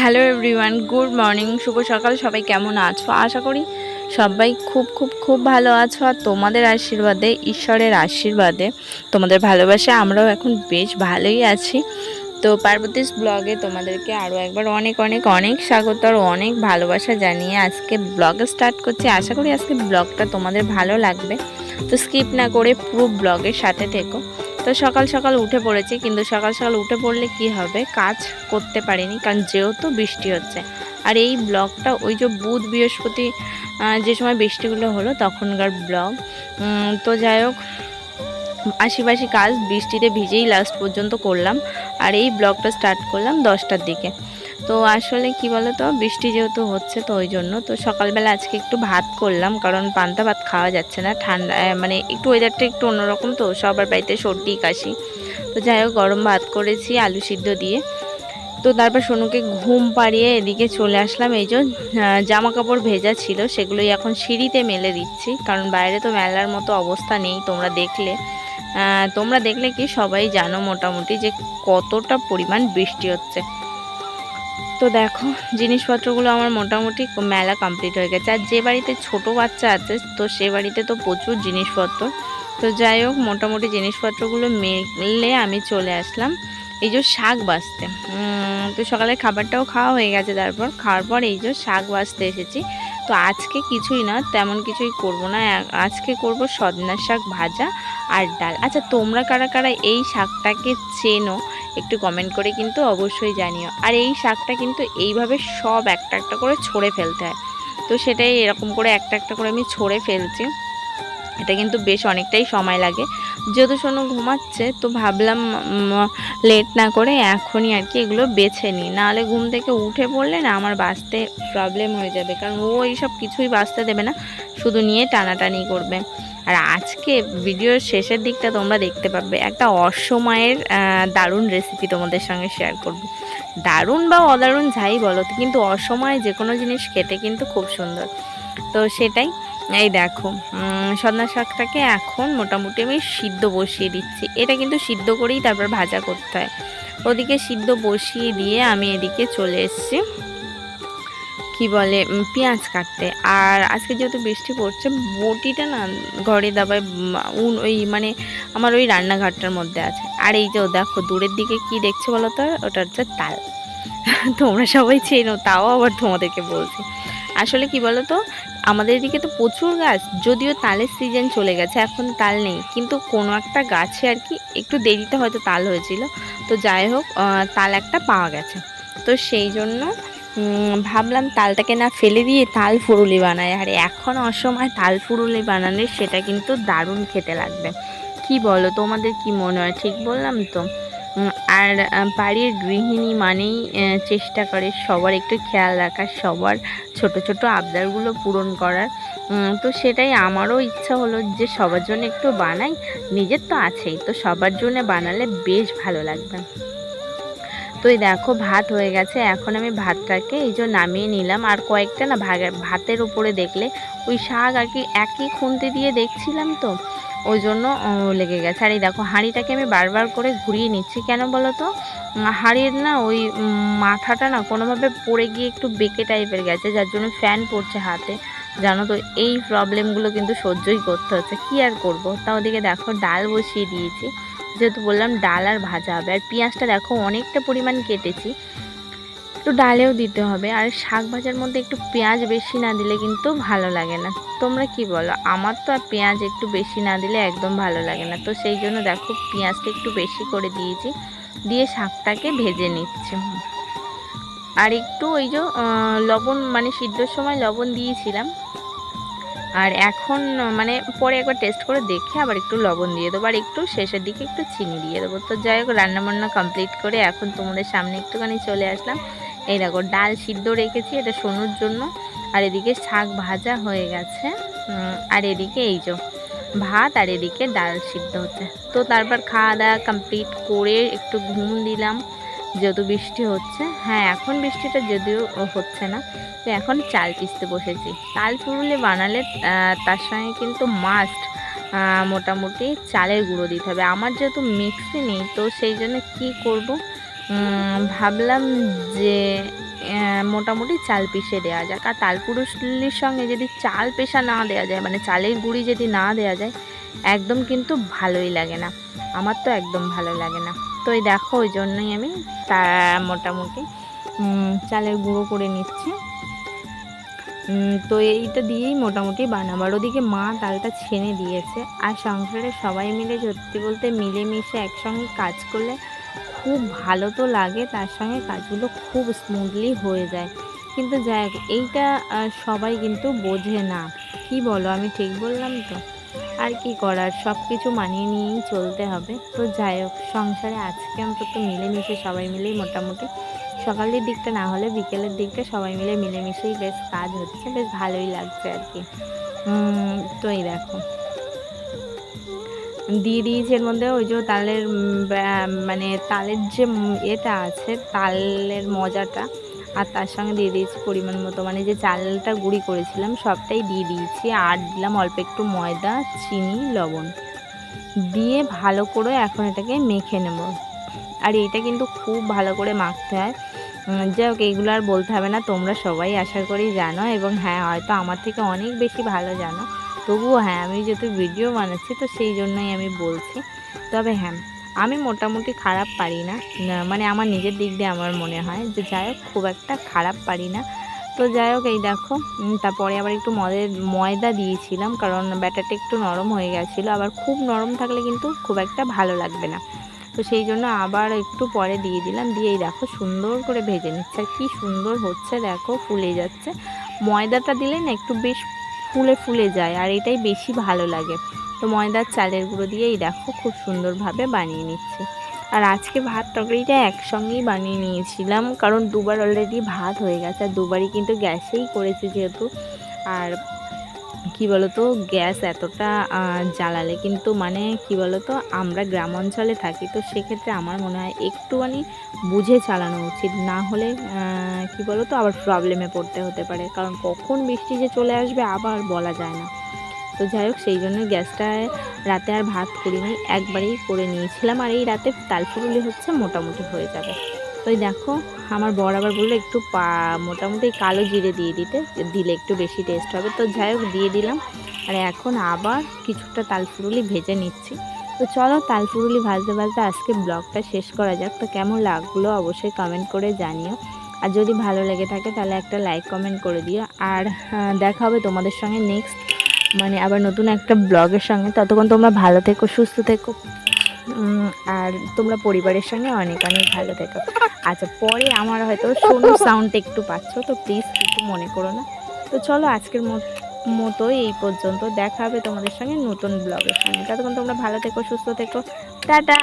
Hello everyone, good morning, শুভ সকাল। সবাই কেমন আছো? আশা করি সবাই খুব খুব খুব ভালো আছো। আর তোমাদের আশীর্বাদে, ঈশ্বরের আশীর্বাদে, তোমাদের ভালোবাসায় আমরাও এখন বেশ ভালোই আছি। তো পার্বতীস ব্লগে তোমাদেরকে আরও একবার অনেক অনেক অনেক স্বাগত আর অনেক ভালোবাসা জানিয়ে আজকে ব্লগ স্টার্ট করছি। আশা করি আজকে ব্লগটা তোমাদের ভালো লাগবে। তো স্কিপ না করে পুরো ব্লগের সাথে থেকো। তো সকাল সকাল উঠে পড়েছি, কিন্তু সকাল সকাল উঠে পড়লে কি হবে, কাজ করতে পারিনি, কারণ যেহেতু বৃষ্টি হচ্ছে। আর এই ব্লগটা ওই যে বুধ বৃহস্পতি যে সময় বৃষ্টিগুলো হলো তখনকার ব্লগ। তো যাই হোক, আশিপাশি কাজ বৃষ্টিতে ভিজেই লাস্ট পর্যন্ত করলাম। আর এই ব্লগটা স্টার্ট করলাম 10টার দিকে। তো আসলে কি বলো তো, বৃষ্টি যেহেতু হচ্ছে তো ওই জন্য তো সকালবেলা আজকে একটু ভাত করলাম, কারণ পান্তা ভাত খাওয়া যাচ্ছে না, ঠান্ডা মানে একটু ওয়েদারটা একটু অন্যরকম, তো সবার বাড়িতে সর্দি কাশি। তো যাই হোক, গরম ভাত করেছি আলু সিদ্ধ দিয়ে। তো তারপর সোনুকে ঘুম পাড়িয়ে এদিকে চলে আসলাম। এই যে জামা কাপড় ভেজা ছিল সেগুলোই এখন সিঁড়িতে মেলে দিচ্ছি, কারণ বাইরে তো মেলার মতো অবস্থা নেই। তোমরা দেখলে কি সবাই জানো মোটামুটি যে কতটা পরিমাণ বৃষ্টি হচ্ছে। তো দেখো, জিনিসপত্রগুলো আমার মোটামুটি মেলা কমপ্লিট হয়ে গেছে। আর যে বাড়িতে ছোট বাচ্চা আছে তো সে বাড়িতে তো প্রচুর জিনিসপত্র। তো যাই হোক, মোটামুটি জিনিসপত্রগুলো মেলে আমি চলে আসলাম এই যে শাক বাছতে। তো সকালে খাবারটাও খাওয়া হয়ে গেছে, তারপর খাওয়ার পর এই যে শাক বাছতে এসেছি। তো আজকে কিছুই না, তেমন কিছুই করব না। আজকে করব সজনা শাক ভাজা আর ডাল। আচ্ছা, তোমরা কারা কারা এই শাকটাকে চেনো একটু কমেন্ট করে কিন্তু অবশ্যই জানিও। আর এই শাকটা কিন্তু এইভাবে সব একটা একটা করে ছড়ে ফেলতে হয়। তো সেটাই এরকম করে একটা একটা করে আমি ছড়ে ফেলছি। এটা কিন্তু বেশ অনেকটাই সময় লাগে। যেহেতু শোনো ঘুমাচ্ছে, তো ভাবলাম লেট না করে এখনই আর কি এগুলো বেছে নিই, নাহলে ঘুম থেকে উঠে পড়লে না আমার বাঁচতে প্রবলেম হয়ে যাবে, কারণ ও এইসব কিছুই বাঁচতে দেবে না, শুধু নিয়ে টানাটানি করবে। আর আজকে ভিডিওর শেষের দিকটা তোমরা দেখতে পাবে একটা অসময়ের দারুণ রেসিপি তোমাদের সঙ্গে শেয়ার করব। দারুণ বা অদারুণ যাই বলো, কিন্তু অসময়ে যে কোনো জিনিস খেতে কিন্তু খুব সুন্দর। তো সেটাই, এই দেখো, সজনা শাকটাকে এখন মোটামুটি আমি সিদ্ধ বসিয়ে দিচ্ছি। এটা কিন্তু সিদ্ধ করেই তারপর ভাজা করতে হয়। ওদিকে সিদ্ধ বসিয়ে দিয়ে আমি এদিকে চলে এসেছি কি বলে পেঁয়াজ কাটতে। আর আজকে যেহেতু বৃষ্টি পড়ছে, বটিটা না ঘরে দাবায় ওই মানে আমার ওই রান্নাঘরটার মধ্যে আছে। আর এই যে দেখো দূরের দিকে কি দেখছো বলো তো, ওটা হচ্ছে তাল। তোমরা সবাই চেনো, তাও আবার তোমাদেরকে বলছি। আসলে কি বলো তো, আমাদের এদিকে তো প্রচুর গাছ, যদিও তালের সিজন চলে গেছে, এখন তাল নেই, কিন্তু কোনো একটা গাছে আর কি একটু দেরিতে হয়তো তাল হয়েছিল। তো যাই হোক, তাল একটা পাওয়া গেছে। তো সেই জন্য ভাবলাম তালটাকে না ফেলে দিয়ে তাল ফুরুলি বানাই। আর এখন অসময় তাল ফুরুলি বানালে সেটা কিন্তু দারুণ খেতে লাগবে। কি বলো, তোমাদের কি মনে হয়? ঠিক বললাম তো? আর বাড়ির গৃহিণী মানেই চেষ্টা করে সবার একটু খেয়াল রাখার, সবার ছোট ছোট আবদারগুলো পূরণ করার। তো সেটাই আমারও ইচ্ছা হলো যে সবার জন্য একটু বানাই। নিজের তো আছেই, তো সবার জন্য বানালে বেশ ভালো লাগবে। তো এই দেখো ভাত হয়ে গেছে, এখন আমি ভাতটাকে এই যে নামিয়ে নিলাম। আর কয়েকটা না ভাতের উপরে দেখলে ওই শাক আর কি একই খুন্তি দিয়ে দেখছিলাম, তো ওই জন্য লেগে গেছে। আর এই দেখো হাঁড়িটাকে আমি বারবার করে ঘুরিয়ে নিচ্ছি, কেন বলো তো, হাঁড়ির না ওই মাথাটা না কোনোভাবে পড়ে গিয়ে একটু বেঁকে টাইপের গেছে, যার জন্য ফ্যান পড়ছে হাতে। জানো তো এই প্রবলেমগুলো কিন্তু সহ্যই করতে হচ্ছে, কি আর করবো। তা ওদিকে দেখো ডাল বসিয়ে দিয়েছি, যেহেতু বললাম ডাল আর ভাজা হবে। আর পেঁয়াজটা দেখো অনেকটা পরিমাণ কেটেছি, একটু ডালেও দিতে হবে। আর শাক ভাজার মধ্যে একটু পেঁয়াজ বেশি না দিলে কিন্তু ভালো লাগে না। তোমরা কি বলো? আমার তো আর পেঁয়াজ একটু বেশি না দিলে একদম ভালো লাগে না। তো সেই জন্য দেখো পেঁয়াজটা একটু বেশি করে দিয়েছি, দিয়ে শাকটাকে ভেজে নিচ্ছি। আর একটু ওই যে লবণ, মানে সিদ্ধর সময় লবণ দিয়েছিলাম, আর এখন মানে পরে একবার টেস্ট করে দেখে আবার একটু লবণ দিয়ে দেবো, আর একটু শেষের দিকে একটু চিনি দিয়ে দেবো। তো যাই হোক, রান্নাবান্না কমপ্লিট করে এখন তোমাদের সামনে একটুখানি চলে আসলাম। এই দেখো, ডাল সিদ্ধ রেখেছি, এটা সোনুর জন্য। আর এদিকে শাক ভাজা হয়ে গেছে, আর এদিকে এই যে ভাত, আর এদিকে ডাল সিদ্ধ হচ্ছে। তো তারপর খাওয়া দাওয়া কমপ্লিট করে একটু ঘুম দিলাম, যেহেতু বৃষ্টি হচ্ছে। হ্যাঁ, এখন বৃষ্টিটা যদিও হচ্ছে না। তো এখন চাল পিষতে বসেছি। তাল ফুরুলি বানালে তার সঙ্গে কিন্তু মাস্ট মোটামুটি চালের গুঁড়ো দিতে হবে। আমার যেহেতু মিক্সি নেই, তো সেই জন্য কী করব, ভাবলাম যে মোটামুটি চাল পিষে দেওয়া যাক। আর তাল ফুরুলির সঙ্গে যদি চাল পেষা না দেওয়া যায়, মানে চালের গুঁড়ি যদি না দেওয়া যায়, একদম কিন্তু ভালোই লাগে না। আমার তো একদম ভালো লাগে না। তো এই দেখো, ওই জন্যই আমি তা মোটামুটি চালের গুঁড়ো করে নিচ্ছি। তো এইটা দিয়েই মোটামুটি বানাবার। ওদিকে মা ডালটা ছেনে দিয়েছে। আর সংসারে সবাই মিলে, সত্যি বলতে, মিলেমিশে একসঙ্গে কাজ করলে খুব ভালো তো লাগে, তার সঙ্গে কাজগুলো খুব স্মুথলি হয়ে যায়। কিন্তু যাই হোক, এইটা সবাই কিন্তু বোঝে না। কি বলো, আমি ঠিক বললাম তো? আর কি করার, সব কিছু মানিয়ে নিয়েই চলতে হবে। তো যাই হোক, সংসারে আজকে অন্তত মিলেমিশে সবাই মিলেই মোটামুটি সকালের দিকটা না হলে বিকেলের দিকটা সবাই মিলে মিলেমিশেই বেশ কাজ হচ্ছে, বেশ ভালোই লাগছে আর কি। তো এই দেখো, দিয়ে দিয়েছি এর মধ্যে ওই যে তালের মানে তালের যে এটা আছে, তালের মজাটা। আর তার সঙ্গে দিয়ে দিয়েছি পরিমাণ মতো, মানে যে চালটা গুঁড়ি করেছিলাম সবটাই দিয়ে দিয়েছি। আর দিলাম অল্প একটু ময়দা, চিনি, লবণ দিয়ে ভালো করে এখন এটাকে মেখে নেব। আর এইটা কিন্তু খুব ভালো করে মাখতে হয়। যাই হোক, এইগুলো আর বলতে হবে না, তোমরা সবাই আশা করি জানো, এবং হ্যাঁ, হয়তো আমার থেকে অনেক বেশি ভালো জানো। তবুও হ্যাঁ, আমি যেহেতু ভিডিও বানাচ্ছি তো সেই জন্যই আমি বলছি। তবে হ্যাঁ, আমি মোটামুটি খারাপ পারি না, মানে আমার নিজের দিক দিয়ে আমার মনে হয় যে যাই হোক, খুব একটা খারাপ পারি না। তো যাই হোক, এই দেখো, তারপরে আবার একটু ময়দা দিয়েছিলাম, কারণ ব্যাটারটা একটু নরম হয়ে গেছিলো। আবার খুব নরম থাকলে কিন্তু খুব একটা ভালো লাগবে না। তো সেই জন্য আবার একটু পরে দিয়ে দিলাম, দিয়েই দেখো সুন্দর করে ভেজে নিচ্ছে। আর কি সুন্দর হচ্ছে দেখো, ফুলে যাচ্ছে। ময়দাটা দিলে না একটু বেশ ফুলে ফুলে যায়, আর এটাই বেশি ভালো লাগে। তো ময়দার চালের গুঁড়ো দিয়েই দেখো খুব সুন্দরভাবে বানিয়ে নিচ্ছি। আর আজকে ভাত তরকারিটা একসঙ্গেই বানিয়ে নিয়েছিলাম, কারণ দুবার অলরেডি ভাত হয়ে গেছে, আর দুবারই কিন্তু গ্যাসেই করেছি যেহেতু। আর কি বলতো, গ্যাস এতটা জ্বালালে কিন্তু, মানে কি বলতো, আমরা গ্রাম অঞ্চলে থাকি, তো সেক্ষেত্রে আমার মনে হয় একটুখানি বুঝে চালানো উচিত। না হলে কি বলতো, আবার প্রবলেমে পড়তে হতে পারে, কারণ কখন বৃষ্টি যে চলে আসবে আবার বলা যায় না। তো যাই হোক, সেই জন্য গ্যাসটায় রাতে আর ভাত করিনি, একবারেই করে নিয়েছিলাম। আর এই রাতে তাল ফুরুলি হচ্ছে, মোটামুটি হয়ে যাবে। তো দেখো, আমার বর আবার বললো একটু মোটামুটি কালো জিরে দিয়ে দিলে একটু বেশি টেস্ট হবে। তো যাই হোক, দিয়ে দিলাম। আর এখন আবার কিছুটা তাল ফুরুলি ভেজে নিচ্ছি। তো চলো, তাল ফুরুলি ভাজতে ভাজতে আজকে ব্লগটা শেষ করা যাক। তো কেমন লাগলো অবশ্যই কমেন্ট করে জানিও। আর যদি ভালো লেগে থাকে তাহলে একটা লাইক কমেন্ট করে দিও। আর দেখা হবে তোমাদের সঙ্গে নেক্সট, মানে আবার নতুন একটা ব্লগের সঙ্গে। ততক্ষণ তোমরা ভালো থেকো, সুস্থ থেকো, আর তোমরা পরিবারের সঙ্গে অনেক অনেক ভালো থেকো। আচ্ছা, পরে আমার হয়তো সোনু সাউন্ড একটু পাচ্ছ, তো প্লিজ কিছু মনে করো না। তো চলো, আজকের মতো এই পর্যন্ত। দেখা হবে তোমাদের সঙ্গে নতুন ব্লগের সঙ্গে। ততক্ষণ তোমরা ভালো থেকো, সুস্থ থেকো, টাটা।